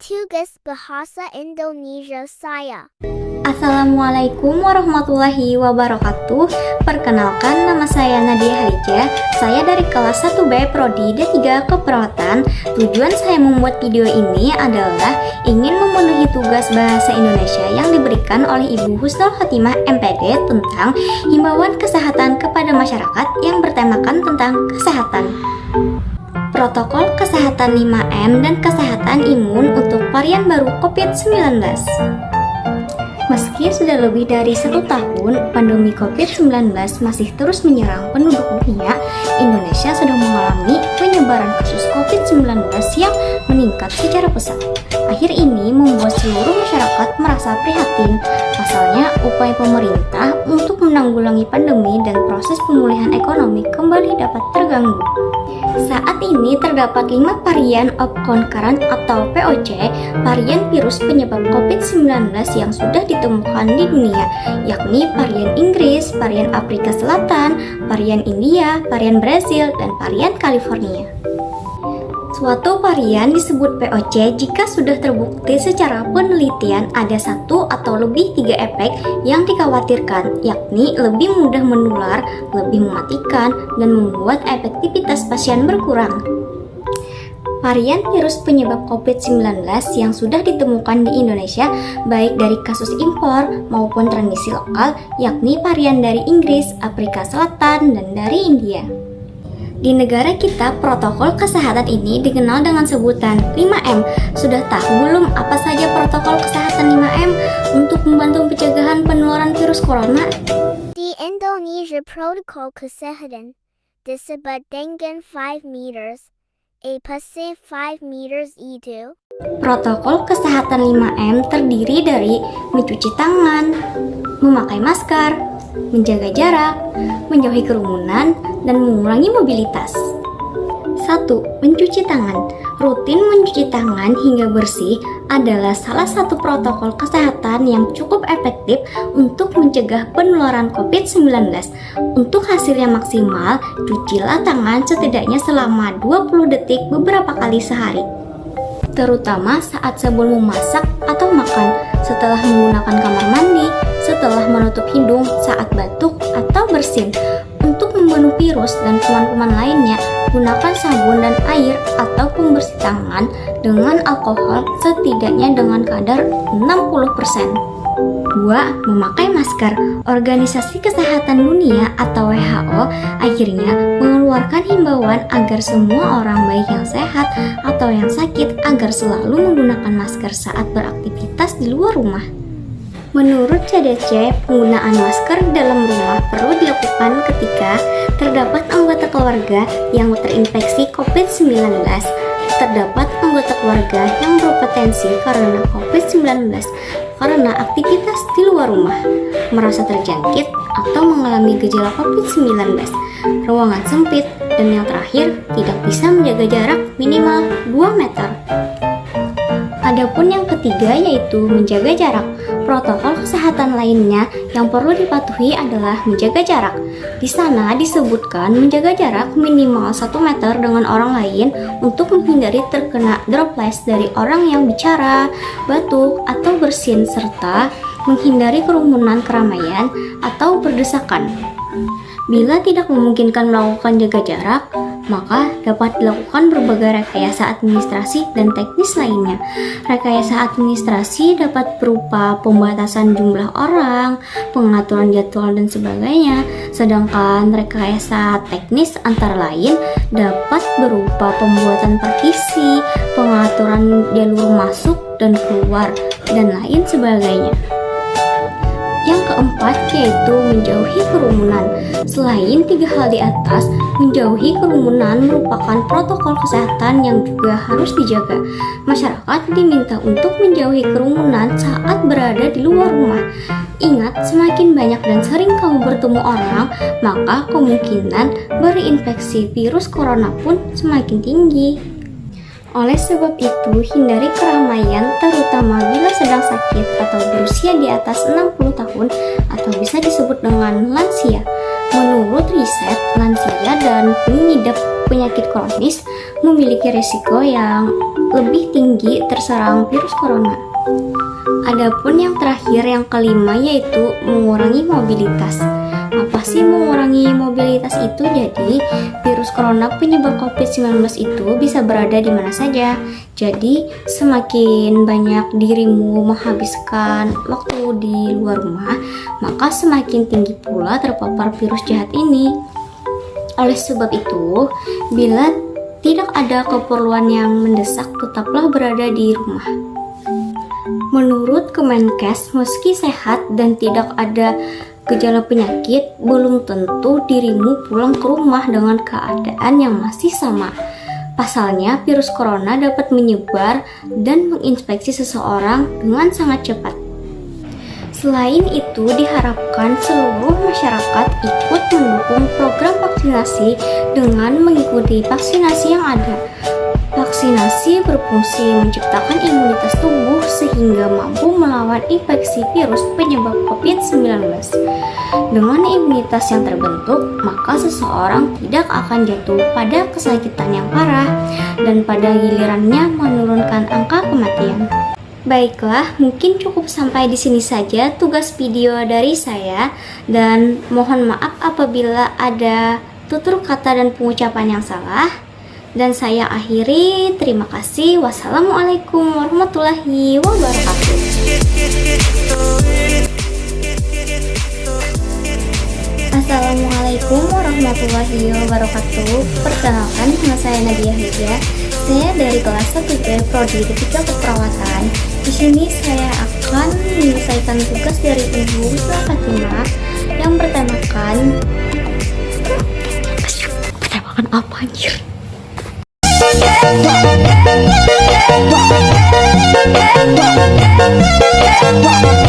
Tugas Bahasa Indonesia saya. Assalamualaikum warahmatullahi wabarakatuh. Perkenalkan, nama saya Nadia Halija. Saya dari kelas 1B Prodi D3 Keperawatan. Tujuan saya membuat video ini adalah ingin memenuhi tugas bahasa Indonesia yang diberikan oleh Ibu Husnul Khotimah MPD tentang himbauan kesehatan kepada masyarakat yang bertemakan tentang kesehatan. Protokol kesehatan 5M dan kesehatan imun untuk varian baru COVID-19. Meski sudah lebih dari 1 tahun, pandemi COVID-19 masih terus menyerang penduduk dunia, Indonesia sedang mengalami penyebaran kasus COVID-19 yang meningkat secara pesat. Akhir ini membuat seluruh masyarakat merasa prihatin. Pasalnya, upaya pemerintah untuk menanggulangi pandemi dan proses pemulihan ekonomi kembali dapat terganggu. Saat ini terdapat 5 varian of concurrent atau VOC, varian virus penyebab COVID-19 yang sudah ditemukan di dunia, yakni varian Inggris, varian Afrika Selatan, varian India, varian Brazil, dan varian California. Suatu varian disebut VOC jika sudah terbukti secara penelitian ada 1 atau lebih 3 efek yang dikhawatirkan, yakni lebih mudah menular, lebih mematikan, dan membuat efektivitas pasien berkurang. Varian virus penyebab COVID-19 yang sudah ditemukan di Indonesia baik dari kasus impor maupun transmisi lokal, yakni varian dari Inggris, Afrika Selatan, dan dari India. Di negara kita, protokol kesehatan ini dikenal dengan sebutan 5M. Sudah tahu belum apa saja protokol kesehatan 5M untuk membantu pencegahan penularan virus corona? Di Indonesia protokol kesehatan disebut dengan 5 meters. Apa sih 5 meters itu? Protokol kesehatan 5M terdiri dari mencuci tangan, memakai masker, menjaga jarak, menjauhi kerumunan, dan mengurangi mobilitas. 1. Mencuci tangan. Rutin mencuci tangan hingga bersih adalah salah satu protokol kesehatan yang cukup efektif untuk mencegah penularan COVID-19. Untuk hasilnya maksimal, cucilah tangan setidaknya selama 20 detik beberapa kali sehari, terutama saat sebelum memasak atau makan, setelah menggunakan kamar mandi, setelah menutup hidung saat batuk atau bersin. Untuk membunuh virus dan kuman-kuman lainnya, gunakan sabun dan air atau pembersih tangan dengan alkohol setidaknya dengan kadar 60%. 2. Memakai masker. Organisasi Kesehatan Dunia atau WHO akhirnya mengeluarkan himbauan agar semua orang baik yang sehat atau yang sakit agar selalu menggunakan masker saat beraktivitas di luar rumah. Menurut CDC, penggunaan masker dalam rumah perlu dilakukan ketika terdapat anggota keluarga yang terinfeksi COVID-19, terdapat anggota keluarga yang berpotensi karena COVID-19 karena aktivitas di luar rumah, merasa terjangkit atau mengalami gejala COVID-19, ruangan sempit, dan yang terakhir tidak bisa menjaga jarak minimal 2 meter. Adapun yang ketiga yaitu menjaga jarak. Protokol kesehatan lainnya yang perlu dipatuhi adalah menjaga jarak. Di sana disebutkan menjaga jarak minimal 1 meter dengan orang lain untuk menghindari terkena droplets dari orang yang bicara, batuk, atau bersin, serta menghindari kerumunan keramaian atau berdesakan. Bila tidak memungkinkan melakukan jaga jarak, maka dapat dilakukan berbagai rekayasa administrasi dan teknis lainnya. Rekayasa administrasi dapat berupa pembatasan jumlah orang, pengaturan jadwal, dan sebagainya. Sedangkan rekayasa teknis antara lain dapat berupa pembuatan partisi, pengaturan jalur masuk dan keluar, dan lain sebagainya. Yang keempat yaitu menjauhi kerumunan. Selain 3 hal di atas, menjauhi kerumunan merupakan protokol kesehatan yang juga harus dijaga. Masyarakat diminta untuk menjauhi kerumunan saat berada di luar rumah. Ingat, semakin banyak dan sering kamu bertemu orang, maka kemungkinan berinfeksi virus corona pun semakin tinggi. Oleh sebab itu, hindari keramaian terutama bila sedang sakit atau berusia di atas 60 tahun atau bisa disebut dengan lansia. Menurut riset, lansia dan pengidap penyakit kronis memiliki risiko yang lebih tinggi terserang virus corona. Adapun yang terakhir, yang kelima, yaitu mengurangi mobilitas. Apa sih mengurangi mobilitas itu? Jadi, virus corona penyebab COVID-19 itu bisa berada di mana saja. Jadi, semakin banyak dirimu menghabiskan waktu di luar rumah, maka semakin tinggi pula terpapar virus jahat ini. Oleh sebab itu, bila tidak ada keperluan yang mendesak, tetaplah berada di rumah. Menurut Kemenkes, meski sehat dan tidak ada gejala penyakit, belum tentu dirimu pulang ke rumah dengan keadaan yang masih sama. Pasalnya, virus corona dapat menyebar dan menginfeksi seseorang dengan sangat cepat. Selain itu, diharapkan seluruh masyarakat ikut mendukung program vaksinasi dengan mengikuti vaksinasi yang ada. Vaksinasi berfungsi menciptakan imunitas tubuh sehingga mampu melawan infeksi virus penyebab COVID-19. Dengan imunitas yang terbentuk, maka seseorang tidak akan jatuh pada kesakitan yang parah dan pada gilirannya menurunkan angka kematian. Baiklah, mungkin cukup sampai di sini saja tugas video dari saya, dan mohon maaf apabila ada tutur kata dan pengucapan yang salah. Dan saya akhiri, terima kasih. Wassalamualaikum warahmatullahi wabarakatuh. Assalamualaikum warahmatullahi wabarakatuh. Perkenalkan, nama saya Nadia Hija. Saya dari kelas 1B Prodi Ketika Keperawatan. Di sini saya akan menyelesaikan tugas dari Ibu Fatimah yang bertemakan apa anjir? Wow.